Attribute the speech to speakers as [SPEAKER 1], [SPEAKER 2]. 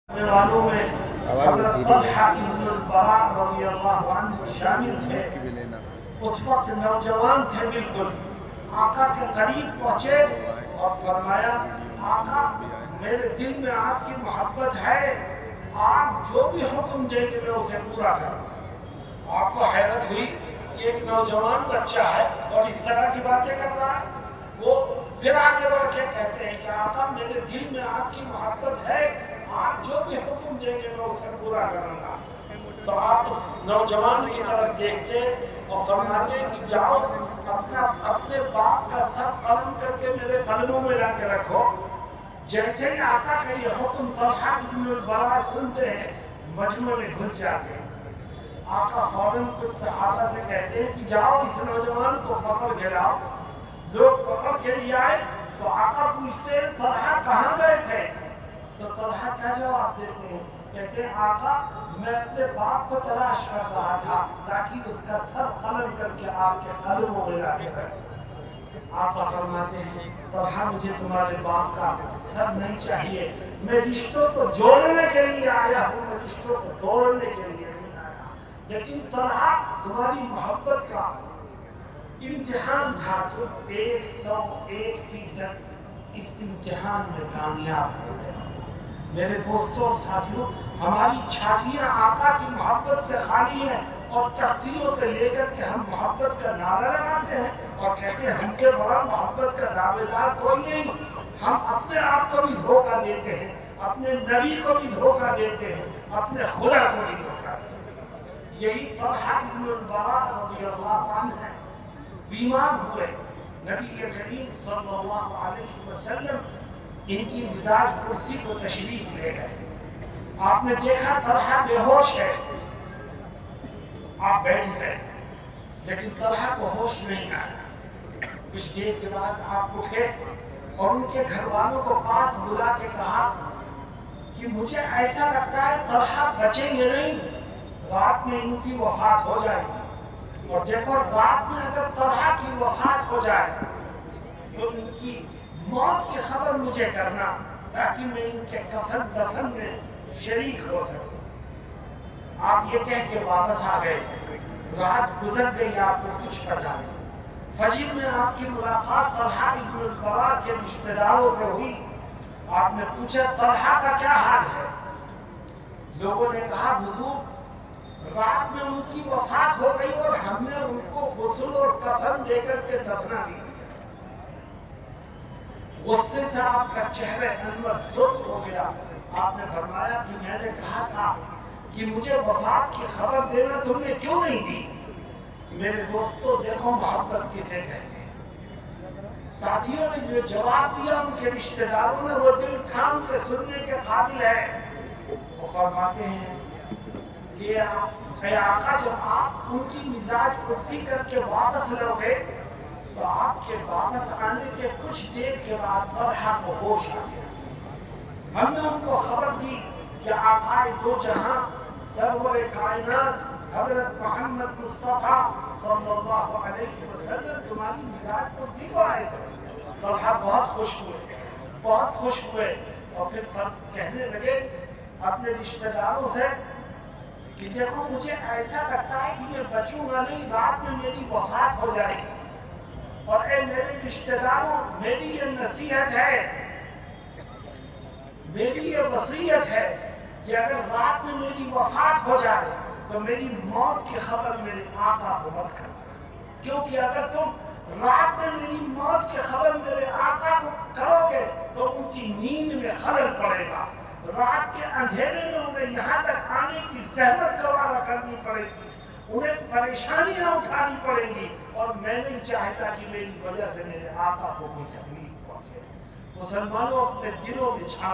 [SPEAKER 1] والوں میں حضرت طلحہ ابن البراء رضی اللہ عنہ شامل تھے۔ اس وقت نوجوان تھے بالکل، آقا کے قریب پہنچے اور فرمایا آقا میرے دل میں آپ کی محبت ہے، آپ جو بھی حکم دیں گے میں اسے پورا کروں۔ آپ کو حیرت ہوئی کہ ایک نوجوان بچہ ہے اور اس طرح کی باتیں کر رہا ہے۔ وہ پھر آگے بڑھ کے کہتے ہیں کہ آقا میرے دل میں آپ کی محبت ہے، آپ جو بھی حکم دیں گے میں اسے پورا کروں گا۔ تو آپ اس نوجوان کی طرف دیکھتے اور فرماتے کہ جاؤ اپنے باپ کا سر قلم کر کے میرے قدموں میں لا کے رکھو۔ جیسے ہی آقا کا یہ حکم طلحہ ابن البراء سنتے ہیں مجمع میں گھس جاتے ہیں۔ آقا فوراً کچھ صحابہ سے کہتے ہیں کہ جاؤ اس نوجوان کو پکڑ کے لاؤ۔ لوگ پکڑ کے لیے آئے تو آقا پوچھتے ہیں طلحہ کہاں گئے تھے؟ تو طلحہ کیا جواب دیتے ہیں؟ کہتے ہیں آقا میں اپنے باپ کو تلاش کر رہا تھا تاکہ اس کا سر قلم کر کے آپ کے قدموں میں لا کے رکھوں۔ آقا فرماتے ہیں طلحہ مجھے تمہارے باپ کا سر نہیں چاہیے، میں رشتوں کو جوڑنے کے لیے آیا ہوں، میں رشتوں کو توڑنے کے لیے نہیں آیا۔ لیکن طلحہ تمہاری محبت کا امتحان تھا، تو 101% اس امتحان میں کامیاب ہو گئے۔ میرے دوستوں اور ساتھیوں، ہماری چھاتیاں آقا کی محبت سے خالی ہیں اور تختیوں پہ لے کر کے ہم محبت کا نعرہ لگاتے ہیں اور کہتے ہیں ہم سے بڑا محبت کا دعوے دار کوئی نہیں۔ ہم اپنے آپ کو بھی دھوکہ دیتے ہیں، اپنے نبی کو بھی دھوکہ دیتے ہیں، اپنے خدا کو بھی دھوکہ دیتے ہیں۔ یہی طلحہ ابن البراء رضی اللہ عنہ ہے، بیمار ہوئے، نبی کریم صلی اللہ علیہ وسلم ان کی مزاج کرسی کو تشریف لے گئے۔ آپ نے دیکھا طلحہ بے ہوش ہے، آپ بیٹھ گئے، لیکن طلحہ کو ہوش نہیں آیا۔ کچھ دیر کے بعد آپ اٹھے اور ان کے گھر والوں کو پاس بلا کے کہا کہ مجھے ایسا لگتا ہے طلحہ بچیں گے نہیں، رات میں ان کی وفات ہو جائے گی، اور دیکھو رات میں اگر طلحہ کی وفات ہو جائے تو ان کی موت کی خبر مجھے کرنا تاکہ میں ان کے کفن دفن میں شریک ہو سکوں۔ آپ یہ کہہ کے واپس آ گئے، رات گزر گئی، آپ کو کچھ پتا نہیں۔ فجر میں آپ کی ملاقات طلحہ ابن البراء کے رشتہ داروں سے ہوئی۔ آپ نے پوچھا طلحہ کا کیا حال ہے؟ لوگوں نے کہا حضور رات میں ان کی وفات ہو گئی اور ہم نے ان کو غسل اور کفن دے کر کے دفنا بھی دیا۔ غصے سے آپ کا چہرہ انور سرخ ہو گیا۔ آپ نے فرمایا کہ میں نے کہا تھا کہ مجھے وفات کی خبر دینا تم نے کیوں نہیں دی؟ میرے دوستو دیکھو محبت کسے کہتے ہیں۔ ساتھیوں نے جو جواب دیا ان کے رشتہ داروں نے، وہ دل تھام کے سننے کے قابل ہے۔ وہ فرماتے ہیں کہ اے آقا جب آپ ان کی مزاج کرسی کر کے واپس لوٹے تو آپ کے واپس آنے کے کچھ دیر کے بعد طلحہ کو ہوش آ گیا۔ ہم نے ان کو خبر دی کہ آقا دو جہاں سرور کائنات حضرت محمد مصطفیٰ صلی اللہ علیہ وسلم تمہاری مزاج کرسی کو آئے تھے۔ طلحہ بہت خوش ہوئے، بہت خوش ہوئے، اور پھر کہنے لگے اپنے رشتہ داروں سے کہ دیکھو مجھے ایسا لگتا ہے کہ میں بچوں گا نہیں، رات میں میری وفات ہو جائے گی، اور اے میرے رشتہ داروں میری یہ نصیحت ہے، میری یہ وصیت ہے کہ اگر رات میں میری وفات ہو جائے تو میری موت کی خبر میرے آقا کو مت کرنا، کیونکہ اگر تم رات میں میری موت کی خبر میرے آقا کو کرو گے تو ان کی نیند میں خلل پڑے گا، رات کے اندھیرے میں انہیں یہاں تک آنے کی زحمت گوارا کرنی پڑے گی، انہیں پریشانیاں اٹھانی پڑیں گی، اور میں نہیں چاہتا کہ میری وجہ سے میرے آقا کو کوئی تکلیف پہنچے۔ مسلمانوں اپنے دلوں میں چھا